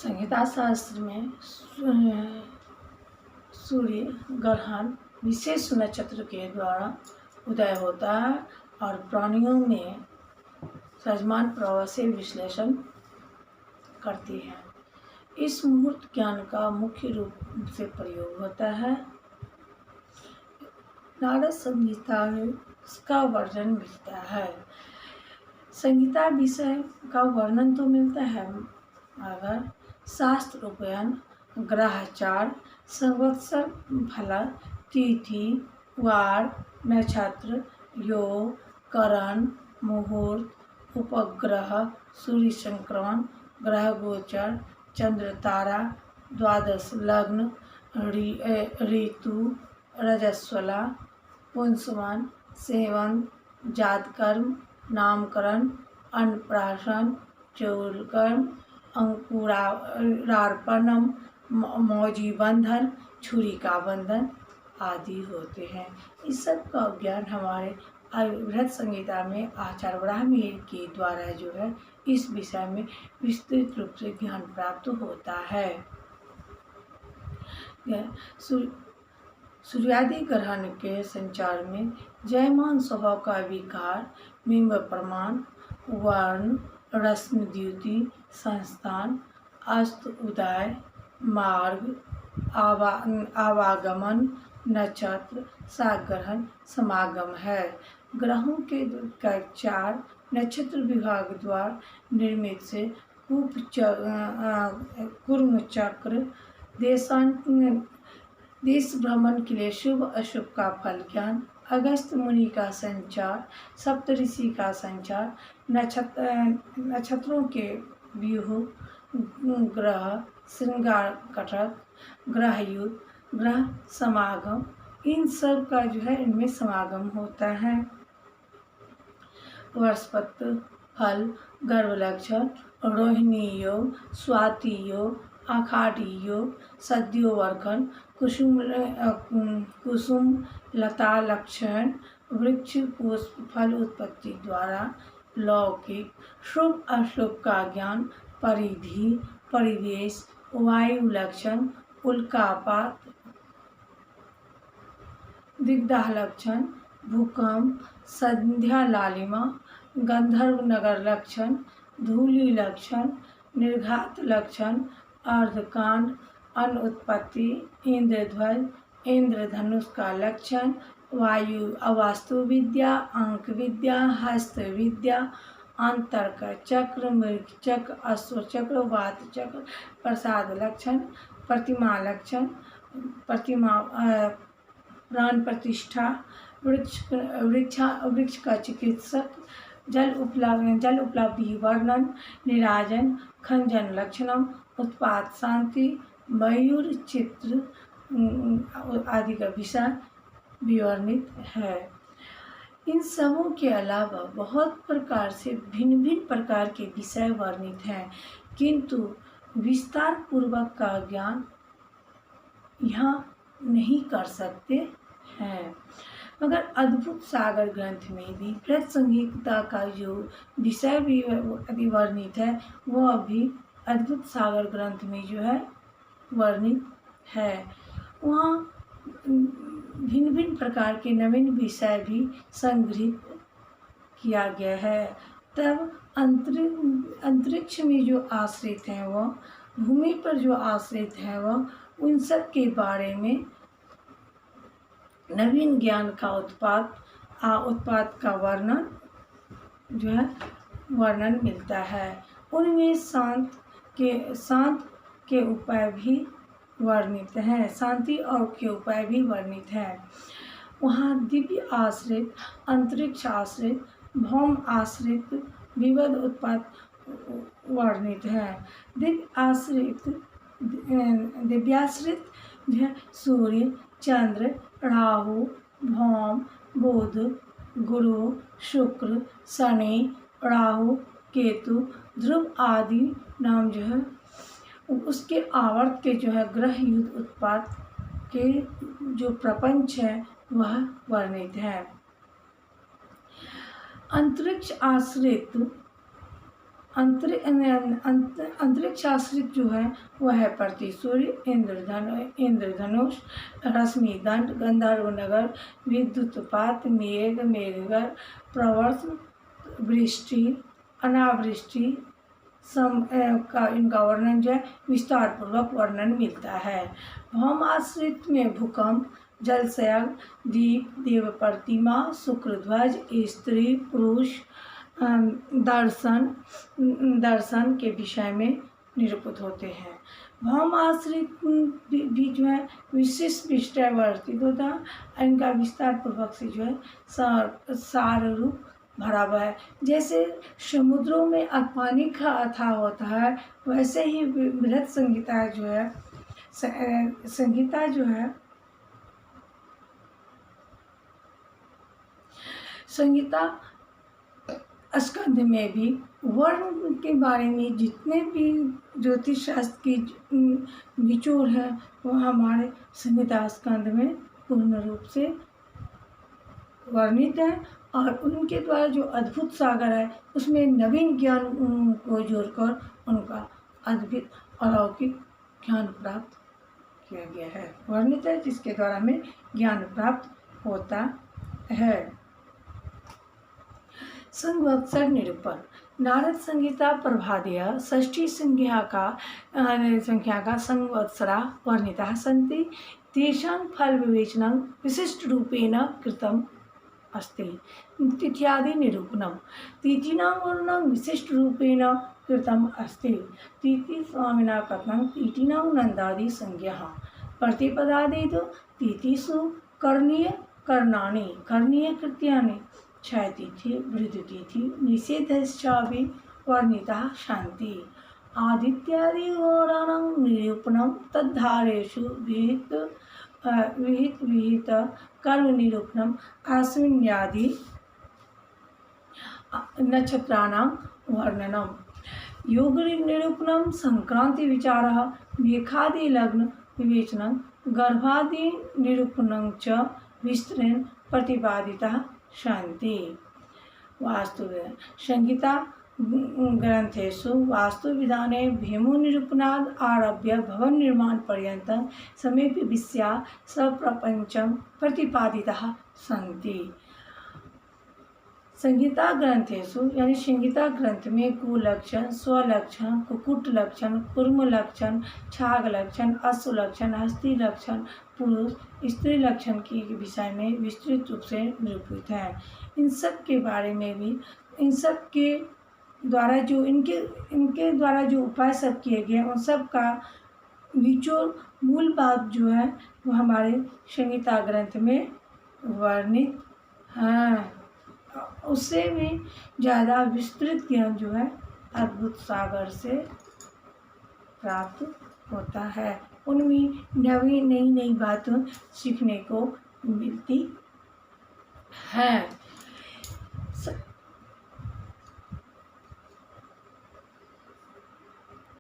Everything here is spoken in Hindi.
संहिता शास्त्र में सूर्य ग्रहण विशेष नक्षत्र के द्वारा उदय होता है और प्राणियों में सजमान प्रवाह से विश्लेषण करती है। इस मुहूर्त ज्ञान का मुख्य रूप से प्रयोग होता है। नारद संहिता में इसका वर्णन मिलता है। संहिता विषय का वर्णन तो मिलता है, मगर शास्त्र उपयन, ग्रहचार, संवत्सर फल, तिथि, वार, नक्षत्र, योग, करण, मुहूर्त, उपग्रह, सूर्य संक्रमण, ग्रह गोचर, चंद्र तारा, द्वादश लग्न, ऋतु, रजस्वला, पुंसवन, सेवन, जातकर्म, नामकरण, अन्नप्राशन, चौलकर्म, अंकुरार्पणम, मौजी बंधन, छुरी का बंधन आदि होते हैं। इस सब का ज्ञान हमारे बृहद संहिता में आचार्य ब्राह्मण के द्वारा जो है इस विषय में विस्तृत रूप से ज्ञान प्राप्त होता है। सूर्यादि ग्रहण के संचार में जयमान स्वभाव का विकार, बिंब प्रमाण, वर्ण, रश्मि द्युति, संस्थान, अस्त उदय, मार्ग, आवागमन, नक्षत्र, साग्रहण, समागम है। ग्रहों के चार नक्षत्र विभाग द्वारा निर्मित से कूर्म चक्र, देश भ्रमण के लिए शुभ अशुभ का फल ज्ञान, अगस्त मुनि का संचार, सप्तऋषि का संचार, नक्षत्रों के व्यूह, ग्रह श्रृंगार कटक, ग्रह युद्ध, ग्रह समागम, इन सब का जो है इनमें समागम होता है। वर्षपत्र फल, गर्भ लक्षण, रोहिणी योग, स्वाति योग, आषाढ़ी योग, सद्योवर्खण, कुसुम लता लक्षण, वृक्ष पुष्प फल उत्पत्ति द्वारा लौकिक शुभ अशुभ का ज्ञान, परिधि, परिवेश, वायु लक्षण, उल्कापात, दिग्दाह लक्षण, भूकंप, संध्या लालिमा, गंधर्व नगर लक्षण, धूलि लक्षण, निर्घात लक्षण, अर्धकांड, अन्न उत्पत्ति, इंद्रध्वज, इंद्रधनुष का लक्षण, वायु अवास्तु विद्या, अंक विद्या, हस्त विद्या, अंतरक चक्र, मृग चक्र, अश्व चक्र, वात चक्र, प्रसाद लक्षण, प्रतिमा लक्षण, प्रतिमा प्राण प्रतिष्ठा, वृक्ष का चिकित्सक, जल उपलब्धि वर्णन, निराजन, खंजन लक्षणम, उत्पात शांति, मयूर चित्र आदि का विषय विवर्णित है। इन सबों के अलावा बहुत प्रकार से भिन्न भिन्न प्रकार के विषय वर्णित हैं, किंतु विस्तार पूर्वक का ज्ञान यहाँ नहीं कर सकते हैं। मगर अद्भुत सागर ग्रंथ में भी बृहद संहिता का जो विषय भी वर्णित है वह भी अद्भुत सागर ग्रंथ में जो है वर्णित है। वहाँ भिन्न भिन्न प्रकार के नवीन विषय भी संग्रहित किया गया है। तब अंतरिक्ष में जो आश्रित हैं वह, भूमि पर जो आश्रित हैं वह, उन सब के बारे में नवीन ज्ञान का उत्पाद का वर्णन जो है वर्णन मिलता है। उनमें शांत के उपाय भी वर्णित हैं, शांति और के उपाय भी वर्णित हैं। वहाँ दिव्य आश्रित, अंतरिक्ष आश्रित, भौम आश्रित विविध उत्पाद वर्णित हैं। दिव्याश्रित सूर्य, चंद्र, राहु, भौम, बुध, गुरु, शुक्र, शनि, राहु, केतु, ध्रुव आदि नाम जो है उसके आवर्त के जो है ग्रह युद्ध उत्पाद के जो प्रपंच है वह वर्णित है। अंतरिक्ष आश्रित अंतरिक्ष आश्रित जो है वह है पृथ्वी, सूर्य, इंद्रधनुष, रश्मि दंड, गंधर्व नगर, विद्युतपात, मेघ, मेघगर, प्रवर्ष, वृष्टि, अनावृष्टि का इनका वर्णन जो है विस्तार पूर्वक वर्णन मिलता है। भौम आश्रित में भूकंप, जलशयन, दीप, देव प्रतिमा, शुक्रध्वज, स्त्री पुरुष दर्शन के विषय में निरूपित होते हैं। भौम आश्रित भी जो है विशिष्ट विषय वर्तित होता है। इनका विस्तार पूर्वक से जो है सार रूप भरा हुआ है। जैसे समुद्रों में पानी का अथाह होता है, वैसे ही बृहत संहिता जो है संहिता स्कंध में भी वर्ण के बारे में जितने भी ज्योतिष शास्त्र की निचोड़ है वह हमारे संहिता स्कंध में पूर्ण रूप से वर्णित है। और उनके द्वारा जो अद्भुत सागर है उसमें नवीन ज्ञान को जोड़कर उनका अद्भुत अलौकिक ज्ञान प्राप्त किया गया है, वर्णित है, जिसके द्वारा हमें ज्ञान प्राप्त होता है। संवत्सर निरूपण। नारद संहिता प्रभादेय षष्ठी संख्या का संवत्सरा वर्णिताः सन्ति। तेषां फल विवेचनं विशिष्ट रूपेण कृतम् अस्ति। तिथ्यादि निरूपणम्। तिथीनां वर्णनं विशिष्ट रूपेण कृतम् अस्ति। तिथि स्वामिना कथनं तिथीनां नन्दादि संज्ञाः प्रतिपदादितु तिथिषु करणीय कृत्यानि क्षयतिथि वृद्धितिथि निषेधश्चापि वर्णिताः सन्ति। आदित्यादिहोराणां निरूपणं तद्धारेषु विहित कर्म निरूपणम् आश्विन्यादि नक्षत्राणां वर्णनम्। योग निरूपणं संक्रांति विचारः मेघादि लग्न विवेचनं गर्भादि निरूपणं च विस्तरेण प्रतिपादिताः सन्ति। वास्तु संहिता ग्रंथेषु वास्तुविधाने भीमो निरूपणाद् आरभ्य भवन निर्माण पर्यन्तं समेपि विषयाः सप्रपंचं प्रतिपादिताः सन्ति। संहिता ग्रंथेषु यानी संहिता ग्रंथ में कुलक्षण, स्वलक्षण, कुकुट लक्षण, कुर्म लक्षण, छाग लक्षण, अश्व लक्षण, हस्ती लक्षण, पुरुष स्त्री लक्षण के विषय में विस्तृत रूप से निरूपित है। इन सब के बारे में भी इन सब के द्वारा जो इनके द्वारा जो उपाय सब किए गए उन सब का निचोड़ मूल बात जो है वो हमारे संहिता ग्रंथ में वर्णित है। उससे भी ज़्यादा विस्तृत ज्ञान जो है अद्भुत सागर से प्राप्त होता है। उनमें नई बातें सीखने को मिलती है।